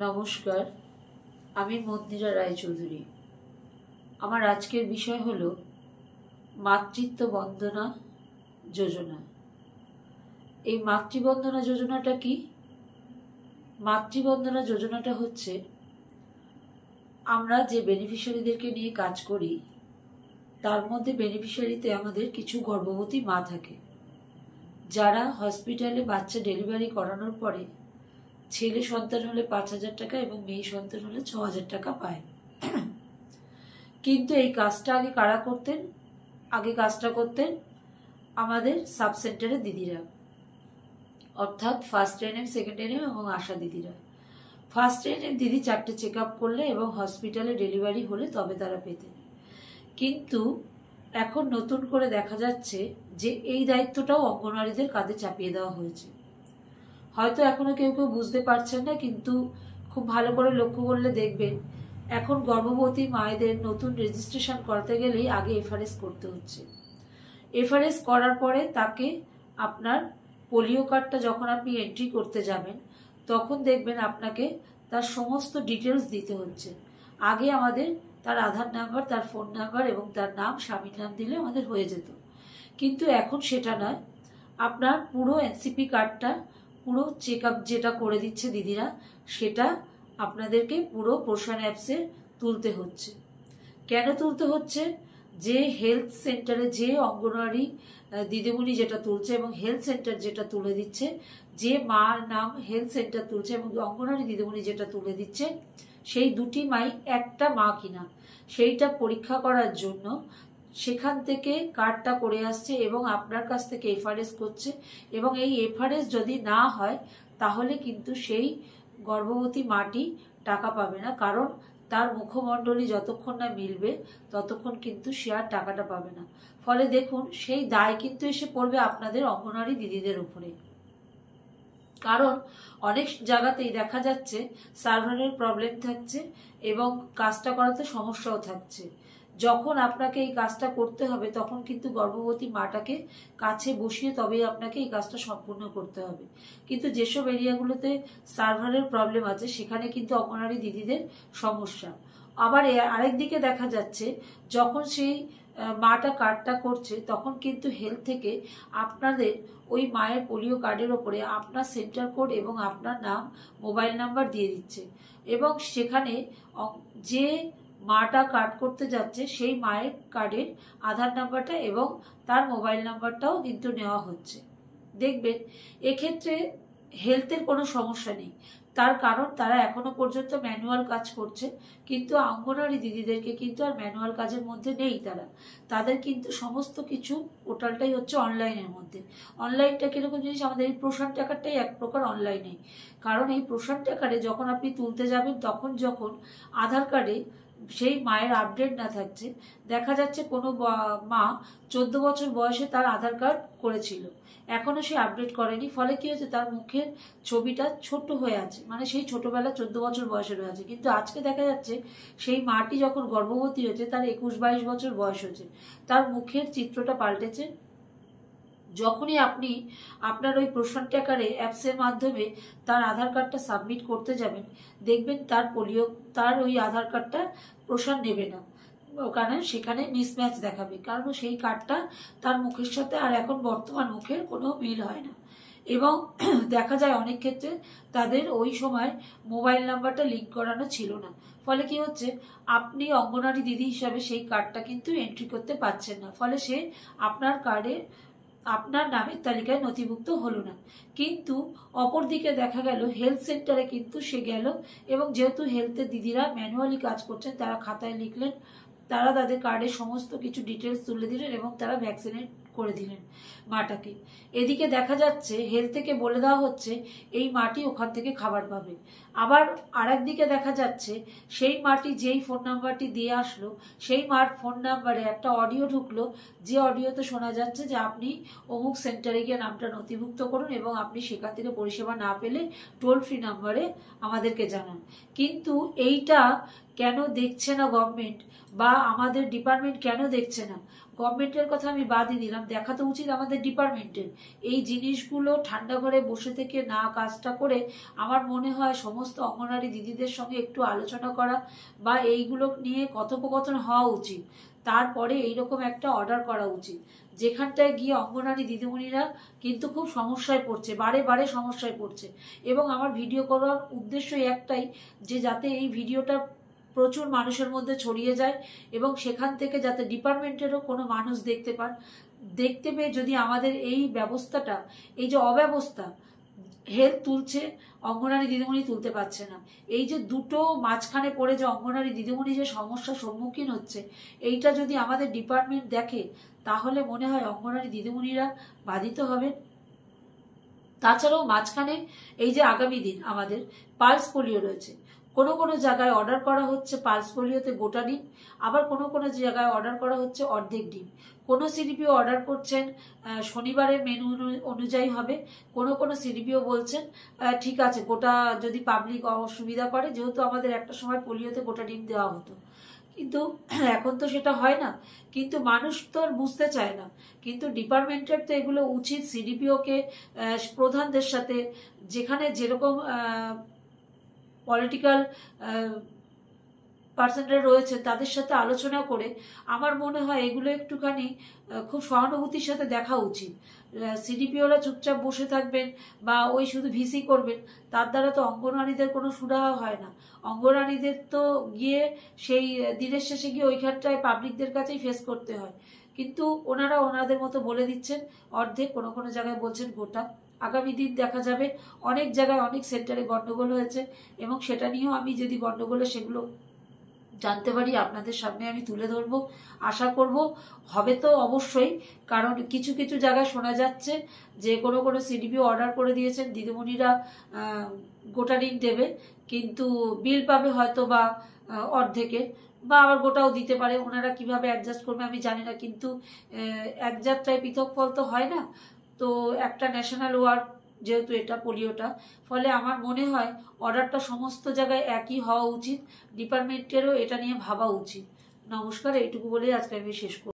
নমস্কার, আমি মন্দিরা রায়চৌধুরী। আমার আজকের বিষয় হলো মাতৃত্ব বন্দনা যোজনা। এই মাতৃবন্দনা যোজনাটা কি? মাতৃবন্দনা যোজনাটা হচ্ছে আমরা যে বেনিফিশিয়ারিদেরকে নিয়ে কাজ করি তার মধ্যে বেনিফিশিয়ারিতে আমাদের কিছু গর্ভবতী মা থাকে, যারা হসপিটালে বাচ্চা ডেলিভারি করানোর পরে ছেলে সন্তান হলে 5,000 টাকা এবং মেয়ে সন্তান হলে 6,000 টাকা পায়। কিন্তু এই কাজটা আগে কারা করতেন? আগে কাজটা করতেন আমাদের সাব সেন্টারের দিদিরা, অর্থাৎ ফার্স্ট এনএম, সেকেন্ড এনএম এবং আশা দিদিরা। ফার্স্ট এনএম দিদি 4টে চেক আপ করলে এবং হসপিটালে ডেলিভারি হলে তবে তারা পেতেন। কিন্তু এখন নতুন করে দেখা যাচ্ছে যে এই দায়িত্বটাও অঙ্গনওয়াড়িদের কাঁধে চাপিয়ে দেওয়া হয়েছে। হয়তো এখনো কেউ কেউ বুঝতে পারছেন না, কিন্তু খুব ভালো করে লক্ষ্য করলে দেখবেন এখন গর্ভবতী মায়েদের নতুন রেজিস্ট্রেশন করতে গেলেই আগে এফআরএস করতে হচ্ছে। এফআরএস করার পরে তাকে আপনার পোলিও কার্ডটা যখন আপনি এন্ট্রি করতে যাবেন তখন দেখবেন আপনাকে তার সমস্ত ডিটেলস দিতে হচ্ছে। আগে আমাদের তার আধার নাম্বার, তার ফোন নাম্বার এবং তার নাম, স্বামীর নাম দিলে আমাদের হয়ে যেত, কিন্তু এখন সেটা নয়। আপনার পুরো এনসিপি কার্ডটা, পুরো চেক আপ যেটা করে দিচ্ছে দিদিরা, সেটা আপনাদেরকে পুরো পোষণ অ্যাপসে তুলতে হচ্ছে। কেন তুলতে হচ্ছে? যে হেলথ সেন্টারে যে অঙ্গনওয়াড়ি দিদিমণি যেটা তুলছে এবং হেলথ সেন্টার যেটা তুলে দিচ্ছে, যে মার নাম হেলথ সেন্টার তুলছে এবং অঙ্গনওয়াড়ি দিদিমণি যেটা তুলে দিচ্ছে, সেই দুটি মাই একটা মা কিনা সেইটা পরীক্ষা করার জন্য সেখান থেকে কার্ডটা করে আসছে এবং আপনার কাছ থেকে এফআরএস করছে। এবং এই এফআরএস যদি না হয় তাহলে কিন্তু সেই গর্ভবতী মাটি টাকা পাবে না, কারণ তার মুখমণ্ডলী যতক্ষণ না মিলবে ততক্ষণ কিন্তু সে আর টাকাটা পাবে না। ফলে দেখুন, সেই দায় কিন্তু এসে পড়বে আপনাদের অঙ্গনওয়াড়ি দিদিদের উপরে। কারণ অনেক জায়গাতেই দেখা যাচ্ছে সার্ভারের প্রবলেম থাকছে এবং কাজটা করাতে সমস্যাও থাকছে। যখন আপনাকে এই কাজটা করতে হবে তখন কিন্তু গর্ভবতী মাটাকে কাছে বসিয়ে তবেই আপনাকে এই কাজটা সম্পূর্ণ করতে হবে। কিন্তু যেসব এরিয়াগুলোতে সার্ভারের প্রবলেম আছে সেখানে কিন্তু অঙ্গনওয়াড়ি দিদিদের সমস্যা। আবার আরেকদিকে দেখা যাচ্ছে যখন সেই মাটা কার্ডটা করছে তখন কিন্তু হেলথ থেকে আপনাদের ওই মায়ের পোলিও কার্ডের ওপরে আপনার সেন্টার কোড এবং আপনার নাম, মোবাইল নাম্বার দিয়ে দিচ্ছে এবং সেখানে যে মাটা কার্ড করতে যাচ্ছে সেই মায়ের কার্ডের আধার নাম্বারটা এবং তার মোবাইল নাম্বারটাও কিন্তু নেওয়া হচ্ছে। দেখবেন এক্ষেত্রে হেলথের কোনো সমস্যা নেই, তার কারণ তারা এখনো পর্যন্ত ম্যানুয়াল কাজ করছে। কিন্তু অঙ্গনওয়াড়ি দিদিদেরকে কিন্তু আর ম্যানুয়াল কাজের মধ্যে নেই, তাদের কিন্তু সমস্ত কিছু পোর্টালটাই হচ্ছে অনলাইনের মধ্যে। অনলাইনটা কিরকম জিনিস? আমাদের এই পোষণ টাকাটাই এক প্রকার অনলাইনে। কারণ এই পোষণ টাকারে যখন আপনি তুলতে যাবেন তখন যখন আধার কার্ডে সেই মায়ের আপডেট না থাকছে, দেখা যাচ্ছে কোনো মা 14 বছর বয়সে তার আধার কার্ড করেছিল, এখনো সে আপডেট করেনি। ফলে কি হয়েছে, তার মুখের ছবিটা ছোট হয়ে আছে, মানে সেই ছোটবেলা 14 বছর বয়সের হয়ে আছে। কিন্তু আজকে দেখা যাচ্ছে সেই মাটি যখন গর্ভবতী হয়েছে তার 21-22 বছর বয়স হয়েছে, তার মুখের চিত্রটা পাল্টেছে। যখনই আপনি আপনার ওই পোষণ টাকারে অ্যাপসের মাধ্যমে তার আধার কার্ডটা সাবমিট করতে যাবেন, দেখবেন তার ওই আধার কার্ডটা পোষণ নেবে না, ওখানে সেখানে মিসম্যাচ দেখাবে, কারণ সেই কার্ডটা তার মুখের সাথে আর এখন বর্তমান মুখের কোনো মিল হয় না। এবং দেখা যায় অনেক ক্ষেত্রে তাদের ওই সময় মোবাইল নাম্বারটা লিঙ্ক করানো ছিল না। ফলে কি হচ্ছে, আপনি অঙ্গনওয়াড়ি দিদি হিসাবে সেই কার্ডটা কিন্তু এন্ট্রি করতে পারছেন না, ফলে সে আপনার কার্ডে আপনার নামের তালিকায় নথিভুক্ত হলো না। কিন্তু অপরদিকে দেখা গেল হেলথ সেন্টারে কিন্তু সে গেল এবং যেহেতু হেলথের দিদিরা ম্যানুয়ালি কাজ করছেন, তারা খাতায় লিখলেন, তারা তাদের কার্ডের সমস্ত কিছু ডিটেলস তুলে দিলেন এবং তারা ভ্যাকসিনেট করে দিলেন মাটাকে। এদিকে দেখা যাচ্ছে হেলথ থেকে বলে দেওয়া হচ্ছে এই মাটি ওখান থেকে খাবার পাবে। আবার আরেকদিকে দেখা যাচ্ছে সেই মাটি যেই ফোন নাম্বারটি দিয়ে আসলো সেই মার ফোন নাম্বারে একটা অডিও ঢুকলো, যে অডিওতে শোনা যাচ্ছে যে আপনি অমুক সেন্টারে গিয়ে নামটা নথিভুক্ত করুন এবং আপনি সেখান থেকে পরিষেবা না পেলে টোল ফ্রি নাম্বারে আমাদেরকে জানান। কিন্তু এইটা কেন দেখছে না গভর্নমেন্ট বা আমাদের ডিপার্টমেন্ট কেন দেখছে না? গভর্নমেন্টের কথা আমি বাদই দিলাম, দেখা তো উচিত আমাদের ডিপার্টমেন্টের। এই জিনিসগুলো ঠান্ডা ঘরে বসে থেকে না কাজটা করে আমার মনে হয় সমস্ত অঙ্গনওয়াড়ি দিদিদের সঙ্গে একটু আলোচনা করা বা এইগুলো নিয়ে কথোপকথন হওয়া উচিত। তারপরে এইরকম একটা অর্ডার করা উচিত, যেখানটায় গিয়ে অঙ্গনওয়াড়ি দিদিমণিরা কিন্তু খুব সমস্যায় পড়ছে, বারে বারে সমস্যায় পড়ছে। এবং আমার ভিডিও করার উদ্দেশ্য একটাই, যে যাতে এই ভিডিওটা প্রচুর মানুষের মধ্যে ছড়িয়ে যায় এবং সেখান থেকে যাতে ডিপার্টমেন্টেরও কোনো মানুষ দেখতে পান, দেখতে পেয়ে যদি আমাদের এই ব্যবস্থাটা, এই যে অব্যবস্থা, হেলথ তুলছে অঙ্গনওয়াড়ি দিদিমণি তুলতে পারছে না, এই যে দুটো মাঝখানে পড়ে যে অঙ্গনওয়াড়ি দিদিমণি যে সমস্যার সম্মুখীন হচ্ছে, এইটা যদি আমাদের ডিপার্টমেন্ট দেখে তাহলে মনে হয় অঙ্গনওয়াড়ি দিদিমণিরা বাধিত হবেন। তাছাড়াও মাঝখানে এই যে আগামী দিন আমাদের পালস পোলিও রয়েছে, কোনো কোনো জায়গায় অর্ডার করা হচ্ছে পালস পোলিওতে গোটা ডিম, আবার কোনো কোনো জায়গায় অর্ডার করা হচ্ছে অর্ধেক ডিম। কোনো সিডিপিও অর্ডার করছেন শনিবারের মেনু অনুযায়ী হবে, কোনো কোনো সিডিপিও বলছেন ঠিক আছে গোটা, যদি পাবলিক অসুবিধা করে, যেহেতু আমাদের একটা সময় পোলিওতে গোটা ডিম দেওয়া হতো, কিন্তু এখন তো সেটা হয় না। কিন্তু মানুষ তো আর বুঝতে চায় না। কিন্তু ডিপার্টমেন্টের তো এগুলো উচিত সিডিপিওকে প্রধানদের সাথে, যেখানে যেরকম পলিটিক্যাল পার্সনরা রয়েছে তাদের সাথে আলোচনা করে আমার মনে হয় এগুলো একটুখানি খুব সহানুভূতির সাথে দেখা উচিত। সিডিপিওরা চুপচাপ বসে থাকবেন বা ওই শুধু ভিসি করবেন, তার দ্বারা তো অঙ্গনওয়াড়িদের কোনো সুরাহা হয় না। অঙ্গনওয়াড়িদের তো গিয়ে সেই দিনের শেষে গিয়ে ওইখানটায় পাবলিকদের কাছেই ফেস করতে হয়, কিন্তু ওনারা ওনাদের মতো বলে দিচ্ছেন অর্ধেক, কোনো কোনো জায়গায় বলছেন গোটা। আগামী দিন দেখা যাবে অনেক জায়গায় অনেক সেন্টারে গন্ডগোল হয়েছে এবং সেটা নিয়েও আমি যদি গন্ডগোলে সেগুলো জানতে পারি আপনাদের সামনে আমি তুলে ধরবো। আশা করব হবে তো অবশ্যই, কারণ কিছু কিছু জায়গায় শোনা যাচ্ছে যে কোনো কোনো সিডিপিও অর্ডার করে দিয়েছেন দিদিমণিরা গোটা ডিম দেবে, কিন্তু বিল পাবে হয়তো বা অর্ধেকের, বা আবার গোটাও দিতে পারে। ওনারা কিভাবে অ্যাডজাস্ট করবে আমি জানি না, কিন্তু এক যাত্রায় পৃথক ফল তো হয় না। তো একটা ন্যাশনাল ওয়ার্ড যেহেতু এটা পোলিওটা, ফলে আমার মনে হয় অর্ডারটা সমস্ত জায়গায় একই হওয়া উচিত, ডিপার্টমেন্টেরও এটা নিয়ে ভাবা উচিত। নমস্কার, এইটুকু বলেই আজকে আমি শেষ করব।